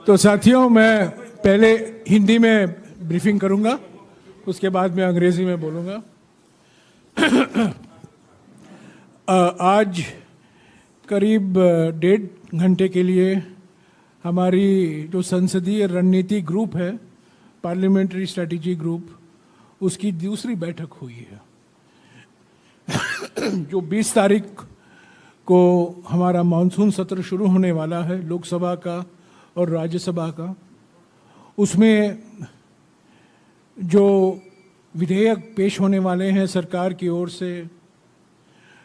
तो साथियों, मैं पहले हिंदी में ब्रीफिंग करूंगा, उसके बाद मैं अंग्रेजी में बोलूंगा। आज करीब 1.5 घंटे के लिए हमारी जो संसदीय रणनीति ग्रुप है, पार्लियामेंट्री स्ट्रेटेजी ग्रुप, उसकी दूसरी बैठक हुई है। जो 20 तारीख को हमारा मानसून सत्र शुरू होने वाला है, लोकसभा का और राज्यसभा का, उसमें जो विधेयक पेश होने वाले हैं सरकार की ओर से,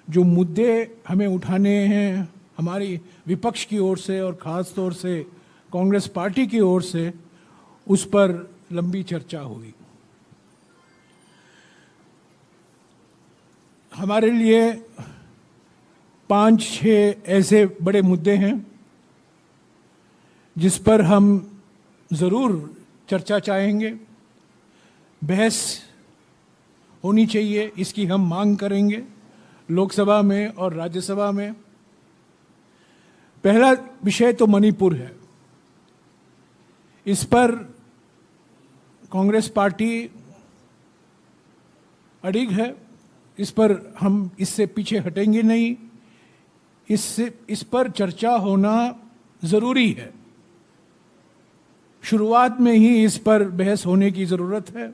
जो मुद्दे हमें उठाने हैं हमारी विपक्ष की ओर से और ख़ास तौर से कांग्रेस पार्टी की ओर से, उस पर लंबी चर्चा हुई। हमारे लिए 5-6 ऐसे बड़े मुद्दे हैं जिस पर हम ज़रूर चर्चा चाहेंगे, बहस होनी चाहिए, इसकी हम मांग करेंगे लोकसभा में और राज्यसभा में। पहला विषय तो मणिपुर है। इस पर कांग्रेस पार्टी अडिग है, इस पर हम इससे पीछे हटेंगे नहीं। इस पर चर्चा होना ज़रूरी है। शुरुआत में ही इस पर बहस होने की ज़रूरत है।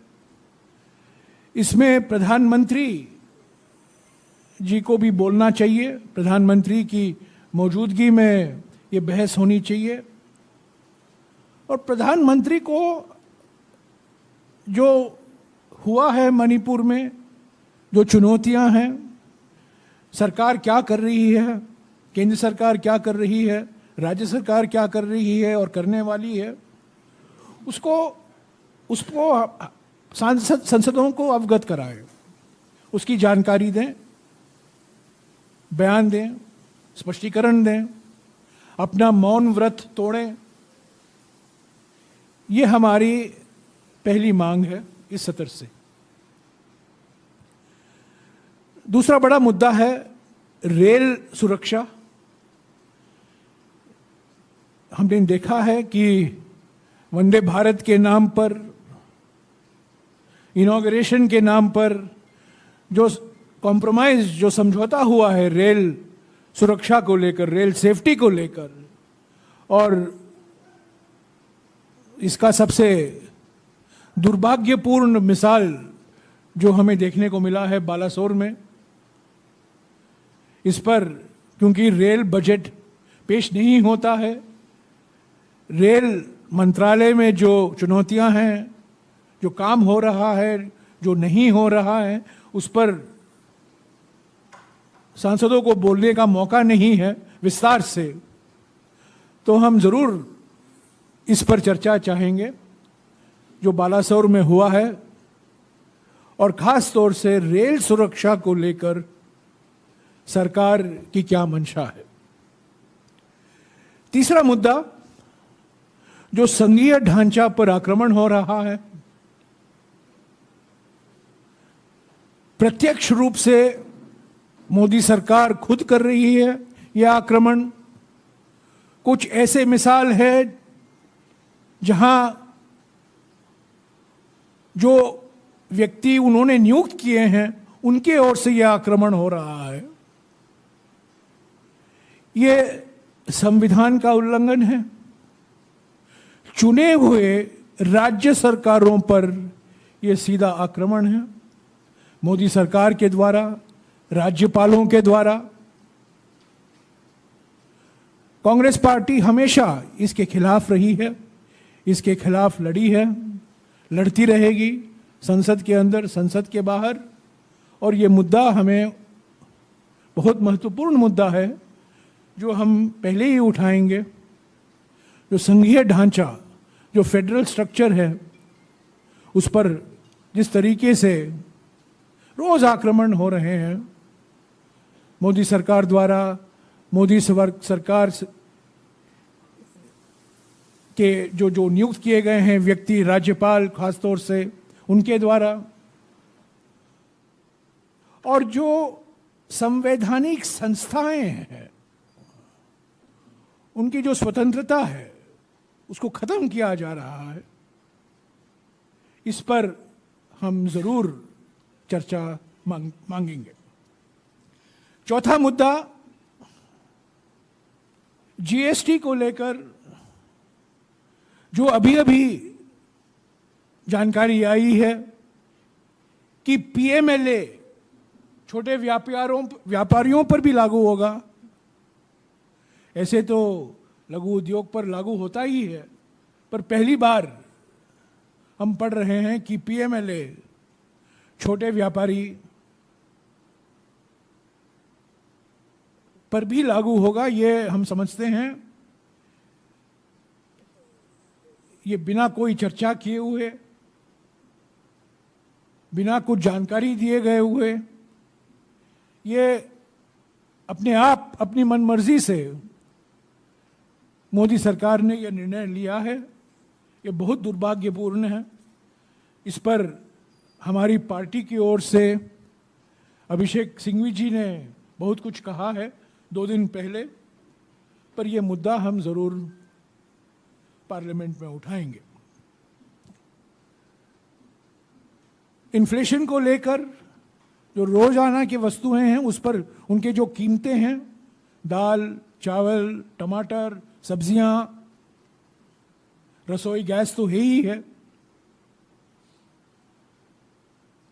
इसमें प्रधानमंत्री जी को भी बोलना चाहिए, प्रधानमंत्री की मौजूदगी में ये बहस होनी चाहिए। और प्रधानमंत्री को जो हुआ है मणिपुर में, जो चुनौतियां हैं, सरकार क्या कर रही है, केंद्र सरकार क्या कर रही है, राज्य सरकार क्या कर रही है और करने वाली है, उसको सांसदों को अवगत कराएं, उसकी जानकारी दें, बयान दें, स्पष्टीकरण दें, अपना मौन व्रत तोड़ें। ये हमारी पहली मांग है इस सत्र से। दूसरा बड़ा मुद्दा है रेल सुरक्षा। हमने देखा है कि वंदे भारत के नाम पर, इनॉग्रेशन के नाम पर जो कॉम्प्रोमाइज, जो समझौता हुआ है रेल सुरक्षा को लेकर, रेल सेफ्टी को लेकर, और इसका सबसे दुर्भाग्यपूर्ण मिसाल जो हमें देखने को मिला है बालासोर में। इस पर क्योंकि रेल बजट पेश नहीं होता है, रेल मंत्रालय में जो चुनौतियां हैं, जो काम हो रहा है, जो नहीं हो रहा है, उस पर सांसदों को बोलने का मौका नहीं है विस्तार से। तो हम ज़रूर इस पर चर्चा चाहेंगे जो बालासोर में हुआ है, और ख़ास तौर से रेल सुरक्षा को लेकर सरकार की क्या मंशा है। तीसरा मुद्दा जो संघीय ढांचा पर आक्रमण हो रहा है, प्रत्यक्ष रूप से मोदी सरकार खुद कर रही है यह आक्रमण। कुछ ऐसे मिसाल है जहां जो व्यक्ति उन्होंने नियुक्त किए हैं उनके ओर से यह आक्रमण हो रहा है। यह संविधान का उल्लंघन है। चुने हुए राज्य सरकारों पर यह सीधा आक्रमण है, मोदी सरकार के द्वारा, राज्यपालों के द्वारा। कांग्रेस पार्टी हमेशा इसके खिलाफ रही है, इसके खिलाफ लड़ी है, लड़ती रहेगी, संसद के अंदर, संसद के बाहर। और ये मुद्दा हमें बहुत महत्वपूर्ण मुद्दा है जो हम पहले ही उठाएंगे। जो संघीय ढांचा, जो फेडरल स्ट्रक्चर है, उस पर जिस तरीके से रोज आक्रमण हो रहे हैं मोदी सरकार द्वारा, मोदी सरकार के जो नियुक्त किए गए हैं व्यक्ति, राज्यपाल खासतौर से, उनके द्वारा, और जो संवैधानिक संस्थाएं हैं उनकी जो स्वतंत्रता है, उसको खत्म किया जा रहा है, इस पर हम जरूर चर्चा मांगेंगे। चौथा मुद्दा, जीएसटी को लेकर जो अभी अभी जानकारी आई है कि पीएमएलए छोटे व्यापारियों पर भी लागू होगा। ऐसे तो लघु उद्योग पर लागू होता ही है, पर पहली बार हम पढ़ रहे हैं कि पीएमएलए छोटे व्यापारी पर भी लागू होगा। ये हम समझते हैं, ये बिना कोई चर्चा किए हुए, बिना कुछ जानकारी दिए गए हुए, ये अपने आप अपनी मनमर्जी से मोदी सरकार ने यह निर्णय लिया है। ये बहुत दुर्भाग्यपूर्ण है। इस पर हमारी पार्टी की ओर से अभिषेक सिंघवी जी ने बहुत कुछ कहा है 2 दिन पहले, पर यह मुद्दा हम जरूर पार्लियामेंट में उठाएंगे। इन्फ्लेशन को लेकर जो रोजाना की वस्तुएं हैं उस पर उनके जो कीमतें हैं, दाल, चावल, टमाटर, सब्जियां, रसोई गैस तो है ही है,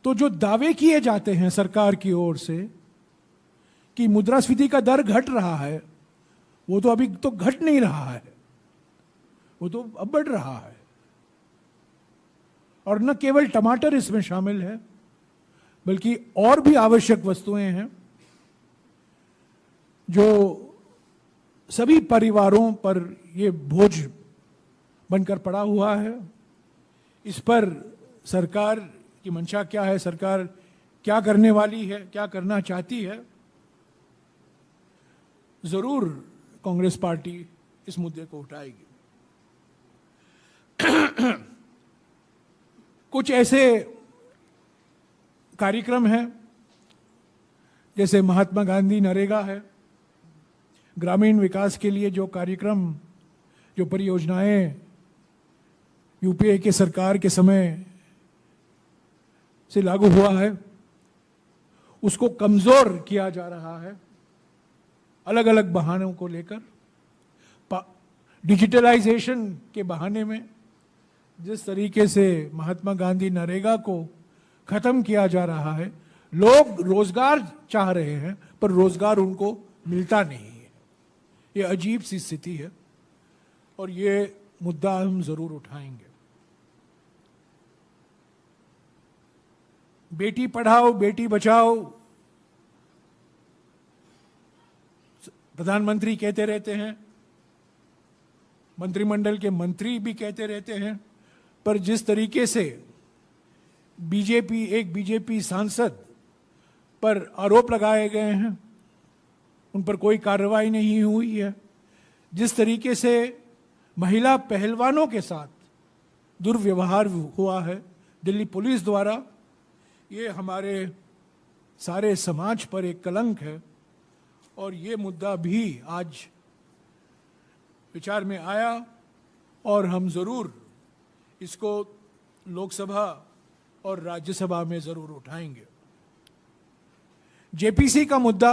तो जो दावे किए जाते हैं सरकार की ओर से कि मुद्रास्फीति का दर घट रहा है, वो तो अभी तो घट नहीं रहा है, वो तो अब बढ़ रहा है। और न केवल टमाटर इसमें शामिल है, बल्कि और भी आवश्यक वस्तुएं हैं जो सभी परिवारों पर ये बोझ बनकर पड़ा हुआ है। इस पर सरकार की मंशा क्या है, सरकार क्या करने वाली है, क्या करना चाहती है, जरूर कांग्रेस पार्टी इस मुद्दे को उठाएगी। कुछ ऐसे कार्यक्रम हैं जैसे महात्मा गांधी नरेगा है, ग्रामीण विकास के लिए जो कार्यक्रम, जो परियोजनाएं यूपीए के सरकार के समय से लागू हुआ है, उसको कमजोर किया जा रहा है अलग अलग बहानों को लेकर। डिजिटलाइजेशन के बहाने में जिस तरीके से महात्मा गांधी नरेगा को खत्म किया जा रहा है, लोग रोजगार चाह रहे हैं पर रोजगार उनको मिलता नहीं है। ये अजीब सी स्थिति है और ये मुद्दा हम जरूर उठाएंगे। बेटी पढ़ाओ बेटी बचाओ, प्रधानमंत्री कहते रहते हैं, मंत्रिमंडल के मंत्री भी कहते रहते हैं, पर जिस तरीके से एक बीजेपी सांसद पर आरोप लगाए गए हैं, उन पर कोई कार्रवाई नहीं हुई है, जिस तरीके से महिला पहलवानों के साथ दुर्व्यवहार हुआ है दिल्ली पुलिस द्वारा, ये हमारे सारे समाज पर एक कलंक है। और ये मुद्दा भी आज विचार में आया और हम जरूर इसको लोकसभा और राज्यसभा में जरूर उठाएंगे। जेपीसी का मुद्दा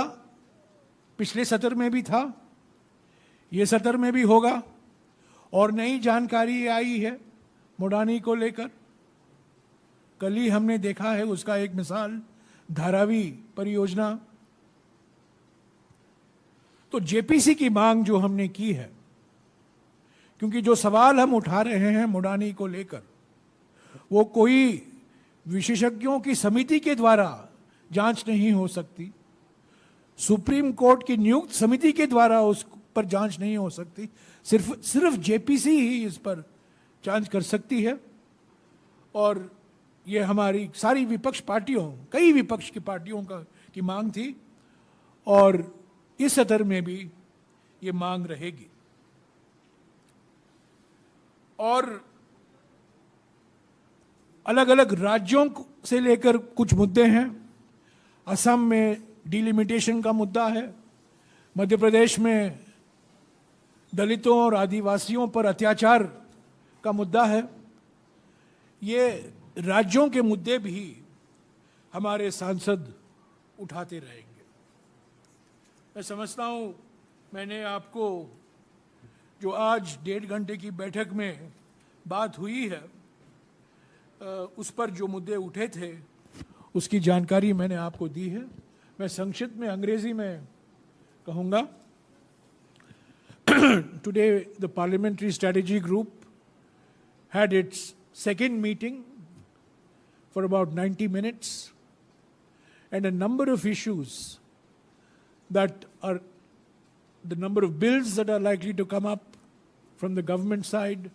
पिछले सत्र में भी था, ये सत्र में भी होगा और नई जानकारी आई है मुडानी को लेकर। कल ही हमने देखा है उसका एक मिसाल, धारावी परियोजना। तो जेपीसी की मांग जो हमने की है, क्योंकि जो सवाल हम उठा रहे हैं मुडानी को लेकर, वो कोई विशेषज्ञों की समिति के द्वारा जांच नहीं हो सकती, सुप्रीम कोर्ट की नियुक्त समिति के द्वारा उस पर जांच नहीं हो सकती, सिर्फ जेपीसी ही इस पर जांच कर सकती है। और ये हमारी सारी विपक्ष पार्टियों, कई विपक्ष की पार्टियों की मांग थी और इस सत्र में भी ये मांग रहेगी। और अलग अलग राज्यों से लेकर कुछ मुद्दे हैं। असम में डिलिमिटेशन का मुद्दा है, मध्य प्रदेश में दलितों और आदिवासियों पर अत्याचार का मुद्दा है। ये राज्यों के मुद्दे भी हमारे सांसद उठाते रहेंगे। मैं समझता हूं मैंने आपको जो आज 1.5 घंटे की बैठक में बात हुई है उस पर जो मुद्दे उठे थे उसकी जानकारी मैंने आपको दी है। मैं संक्षिप्त में अंग्रेजी में कहूँगा। Today the Parliamentary Strategy Group had its second meeting for about 90 minutes, and a number of issues that are the number of bills that are likely to come up from the government side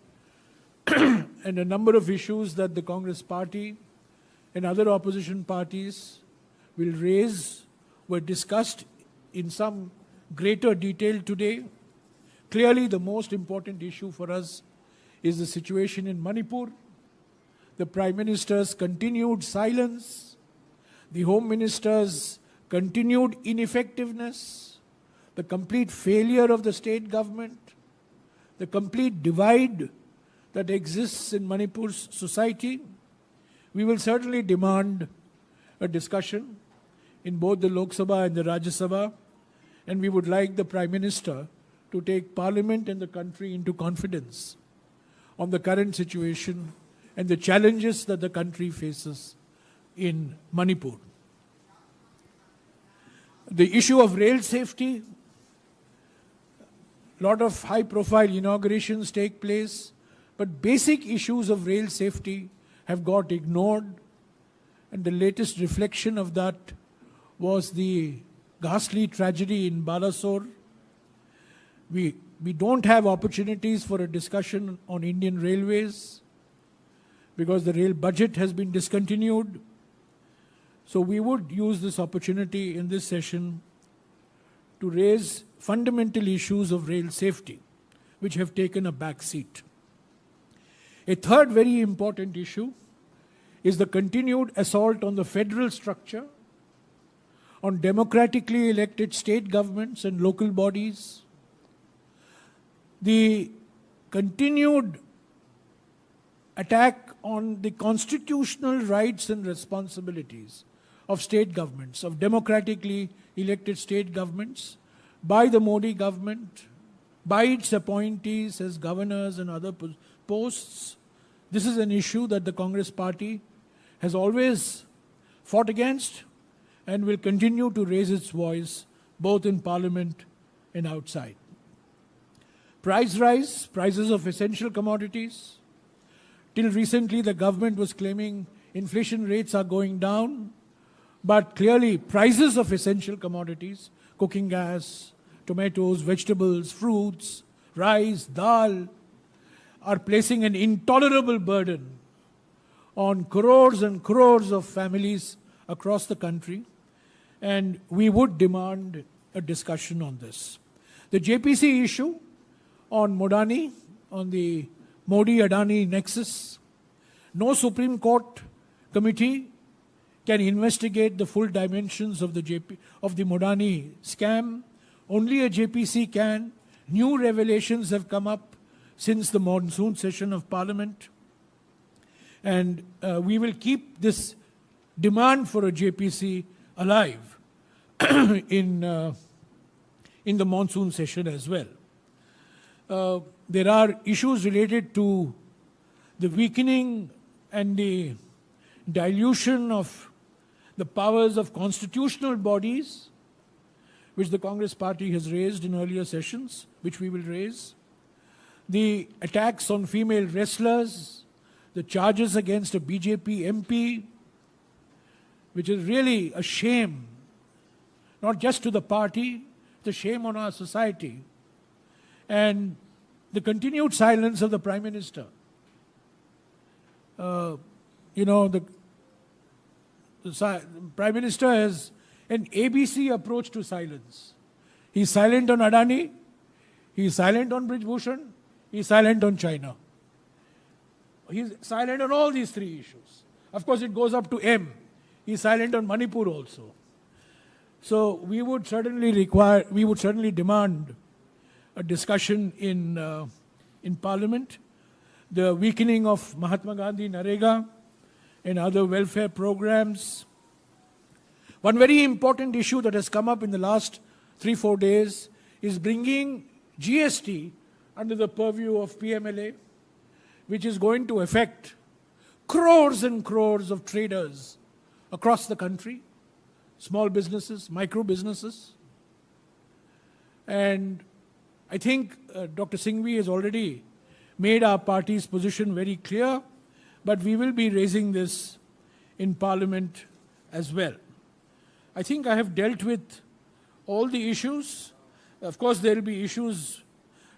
and a number of issues that the Congress party and other opposition parties will raise were discussed in some greater detail today. Clearly, the most important issue for us is the situation in Manipur, the Prime Minister's continued silence, the Home Minister's continued ineffectiveness, the complete failure of the state government, the complete divide that exists in Manipur's society. We will certainly demand a discussion in both the Lok Sabha and the Rajya Sabha, and we would like the Prime Minister to take Parliament and the country into confidence on the current situation and the challenges that the country faces in Manipur. The issue of rail safety, a lot of high-profile inaugurations take place, but basic issues of rail safety have got ignored, and the latest reflection of that was the ghastly tragedy in Balasore. We don't have opportunities for a discussion on Indian railways because the rail budget has been discontinued. So we would use this opportunity in this session to raise fundamental issues of rail safety, which have taken a back seat. A third very important issue is the continued assault on the federal structure, on democratically elected state governments and local bodies, the continued attack on the constitutional rights and responsibilities of state governments, of democratically elected state governments, by the Modi government, by its appointees as governors and other posts. This is an issue that the Congress party has always fought against and will continue to raise its voice both in Parliament and outside. Price rise, prices of essential commodities. Till recently, the government was claiming inflation rates are going down, but clearly prices of essential commodities, cooking gas, tomatoes, vegetables, fruits, rice, dal, are placing an intolerable burden on crores and crores of families across the country, and we would demand a discussion on this. The JPC issue on Modani, on the Modi-Adani nexus, no Supreme Court committee can investigate the full dimensions of the Modani scam. Only a JPC can. New revelations have come up since the monsoon session of Parliament, and we will keep this demand for a JPC alive in the monsoon session as well. There are issues related to the weakening and the dilution of the powers of constitutional bodies, which the Congress party has raised in earlier sessions, which we will raise. The attacks on female wrestlers, the charges against a BJP MP, which is really a shame, not just to the party, it's a shame on our society. And the continued silence of the Prime Minister. The Prime Minister has an ABC approach to silence. He's silent on Adani, he's silent on Brij Bhushan, he's silent on China. He's silent on all these three issues. Of course, it goes up to M. He's silent on Manipur also. So we would certainly demand a discussion in Parliament, the weakening of Mahatma Gandhi Narega and other welfare programs. One very important issue that has come up in the last 3-4 days is bringing GST under the purview of PMLA, which is going to affect crores and crores of traders across the country, small businesses, micro businesses. And I think Dr. Singhvi has already made our party's position very clear, but we will be raising this in Parliament as well. I think I have dealt with all the issues. Of course, there will be issues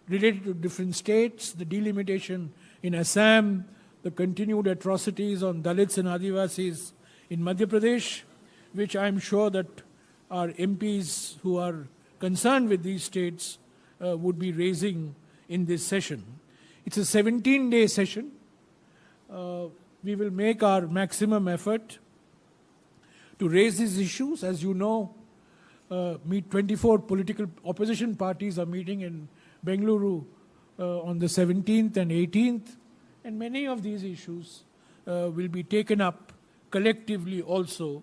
related to different states, the delimitation in Assam, the continued atrocities on Dalits and Adivasis in Madhya Pradesh, which I'm sure that our MPs who are concerned with these states would be raising in this session. It's a 17-day session. We will make our maximum effort to raise these issues. As you know, 24 political opposition parties are meeting in Bengaluru on the 17th and 18th, and many of these issues will be taken up collectively also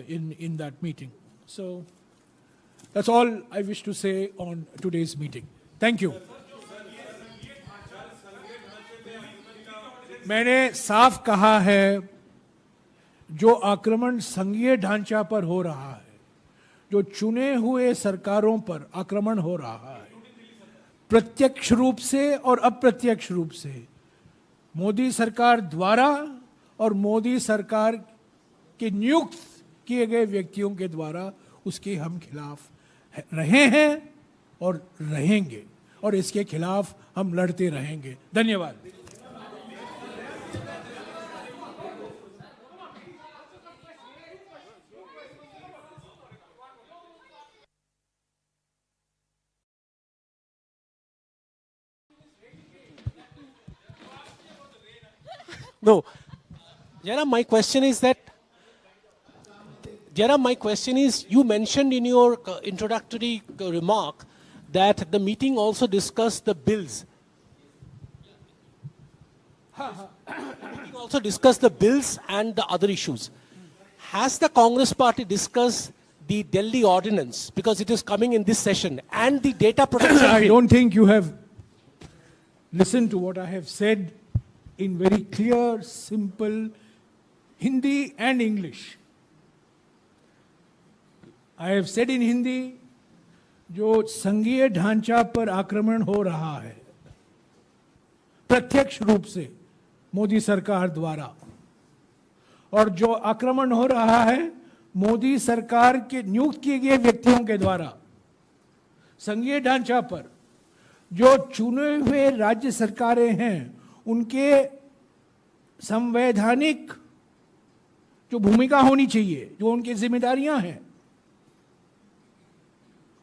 in that meeting. So that's all I wish to say on today's meeting. Thank you. मैंने साफ कहा है, जो आक्रमण संघीय ढांचा पर हो रहा है, जो चुने हुए सरकारों पर आक्रमण हो रहा है, प्रत्यक्ष रूप से और अप्रत्यक्ष रूप से मोदी सरकार द्वारा और मोदी सरकार के नियुक्त किए गए व्यक्तियों के द्वारा, उसके हम खिलाफ रहे हैं और रहेंगे, और इसके खिलाफ हम लड़ते रहेंगे. धन्यवाद. No, Jairam, my question is that, you mentioned in your introductory remark that the meeting also discussed the bills. Also discussed the bills and the other issues. Has the Congress party discussed the Delhi ordinance, because it is coming in this session, and the data protection I bill? don't think you have listened to what I have said in very clear, simple Hindi and English. I have said in Hindi, जो संघीय ढांचा पर आक्रमण हो रहा है प्रत्यक्ष रूप से मोदी सरकार द्वारा, और जो आक्रमण हो रहा है मोदी सरकार के नियुक्त किए गए व्यक्तियों के द्वारा संघीय ढांचा पर, जो चुने हुए राज्य सरकारें हैं उनके संवैधानिक जो भूमिका होनी चाहिए, जो उनकी जिम्मेदारियां हैं,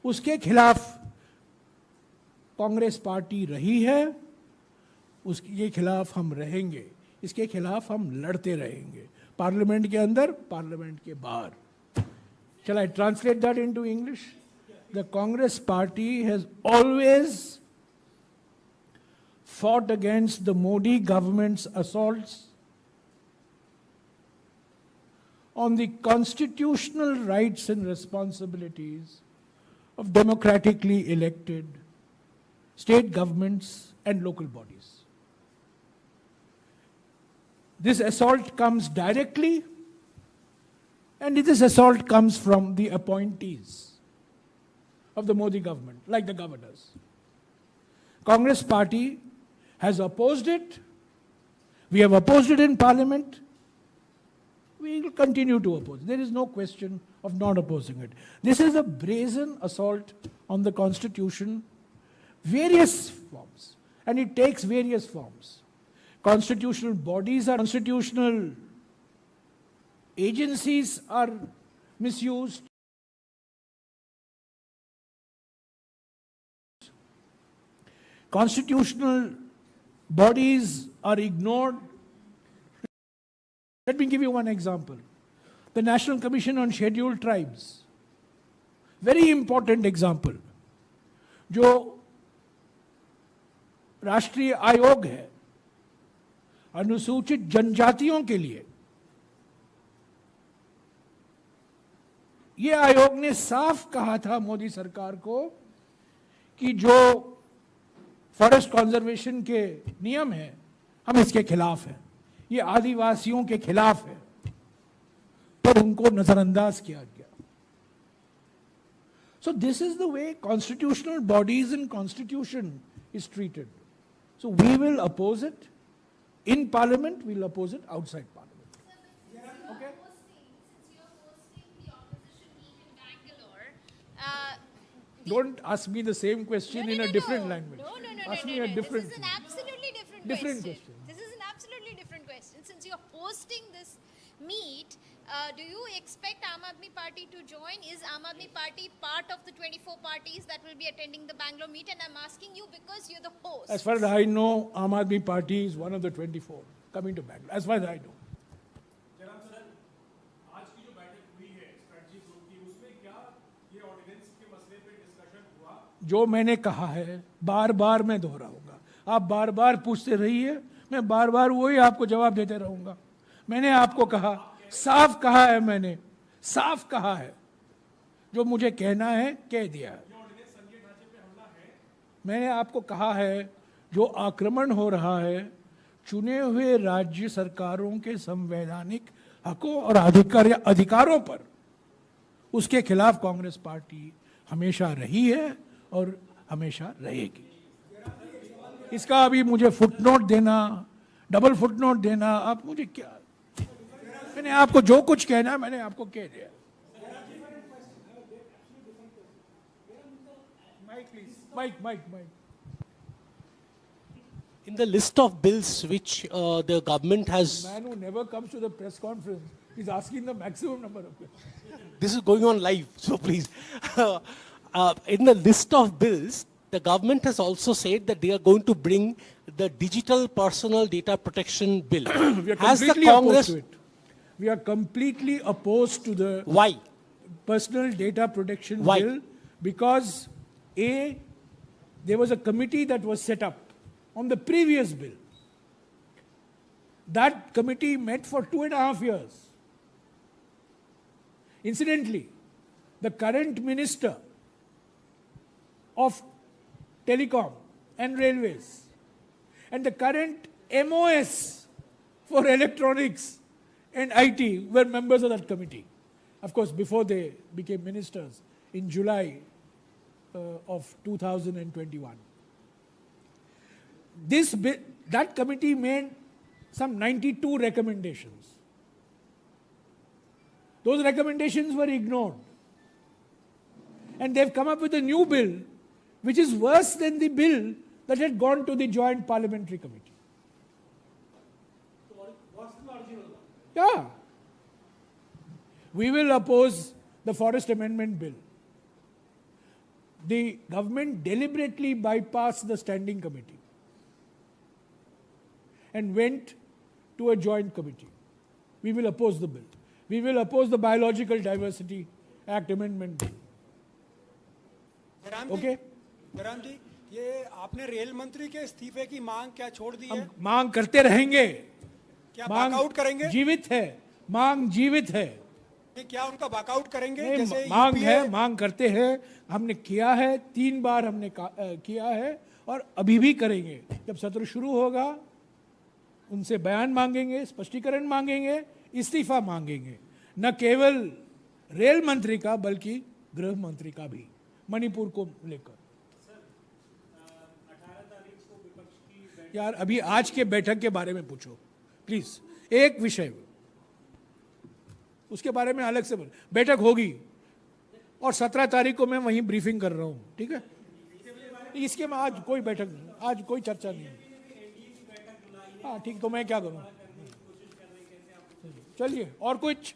उसके खिलाफ कांग्रेस पार्टी रही है, उसके खिलाफ हम रहेंगे, इसके खिलाफ हम लड़ते रहेंगे, पार्लियामेंट के अंदर, पार्लियामेंट के बाहर. Shall I translate that into English? The Congress party has always fought against the Modi government's assaults on the constitutional rights and responsibilities of democratically elected state governments and local bodies. This assault comes directly, and this assault comes from the appointees of the Modi government, like the governors. Congress party has opposed it. We have opposed it in Parliament. We will continue to oppose. There is no question of not opposing it. This is a brazen assault on the Constitution, various forms, and it takes various forms. Constitutional bodies are constitutional agencies are misused. Constitutional bodies are ignored. Let me give you one example. The National Commission on Scheduled Tribes. Very important example. जो राष्ट्रीय आयोग है अनुसूचित जनजातियों के लिए। यह आयोग ने साफ कहा था मोदी सरकार को कि जो फॉरेस्ट कंजर्वेशन के नियम हैं हम इसके खिलाफ हैं, ये आदिवासियों के खिलाफ है, पर उनको नजरअंदाज किया गया। So this is the way constitutional bodies and constitution is treated. So we will oppose it in parliament, we'll oppose it outside parliament. Okay? Since you're hosting the opposition meet in Bangalore, Don't ask me the same question in a different language. Ask me a different This is an absolutely different question. This is an absolutely different question. Since you're hosting this meet, do you expect Aam Aadmi Party to join? Is Aam Aadmi Party part of the 24 parties that will be attending the Bangalore meet? And I'm asking you because you're the host. As far as I know, Aam Aadmi Party is one of the 24 coming to Bangalore. As far as I know. Jairam sir, आज की जो बैठक हुई है strategy group की, उसमें क्या ये ऑर्डिनेंस के मसले पे डिस्कशन हुआ? जो मैंने कहा है बार बार मैं दोहराऊंगा, आप बार बार पूछते रहिए, मैं बार बार वही आपको जवाब देते रहूंगा। मैंने आपको कहा, साफ कहा है, मैंने साफ कहा है, जो मुझे कहना है कह दिया है। मैंने आपको कहा है जो आक्रमण हो रहा है चुने हुए राज्य सरकारों के संवैधानिक हकों और अधिकारों पर, उसके खिलाफ कांग्रेस पार्टी हमेशा रही है और हमेशा रहेगी। इसका अभी मुझे फुटनोट देना, डबल फुटनोट देना, आप मुझे क्या, मैंने आपको जो कुछ कहना है मैंने आपको कह दिया। Mic. In the list of bills which the government has, Man who never comes to the press conference is asking the maximum number of questions. this is going on live, so please. In the list of bills, the government has also said that they are going to bring the digital personal data protection bill. We are Has the completely opposed Congress, to it. We are completely opposed to the why? personal data protection Why? bill because there was a committee that was set up on the previous bill. That committee met for 2.5 years. Incidentally, the current minister of telecom and railways and the current MOS for electronics and IT were members of that committee. Of course, before they became ministers in July of 2021. That committee made some 92 recommendations. Those recommendations were ignored. And they've come up with a new bill which is worse than the bill that had gone to the Joint Parliamentary Committee. What's the original? Yeah. We will oppose the Forest Amendment Bill. The government deliberately bypassed the standing committee and went to a joint committee. We will oppose the bill. We will oppose the Biological Diversity Act Amendment Bill. Okay? Jairam ji, ये आपने rail मंत्री के इस्तीफे की मांग क्या छोड़ दी है? हम मांग करते रहेंगे। क्या वॉकआउट करेंगे? जीवित है, मांग जीवित है। ये क्या उनका वॉकआउट करेंगे? नहीं, जैसे मांग UPA है, मांग करते हैं, हमने किया है, 3 बार हमने किया है और अभी भी करेंगे। जब सत्र शुरू होगा उनसे बयान मांगेंगे, स्पष्टीकरण मांगेंगे, इस्तीफा मांगेंगे, न केवल रेल मंत्री का बल्कि गृह मंत्री का भी, मणिपुर को लेकर। यार अभी आज के बैठक के बारे में पूछो प्लीज, एक विषय उसके बारे में अलग से बोल। बैठक होगी और 17 तारीख को मैं वहीं ब्रीफिंग कर रहा हूं, ठीक है? इसके में आज कोई बैठक नहीं, आज कोई चर्चा नहीं है। हाँ ठीक, तो मैं क्या करूं? चलिए, और कुछ?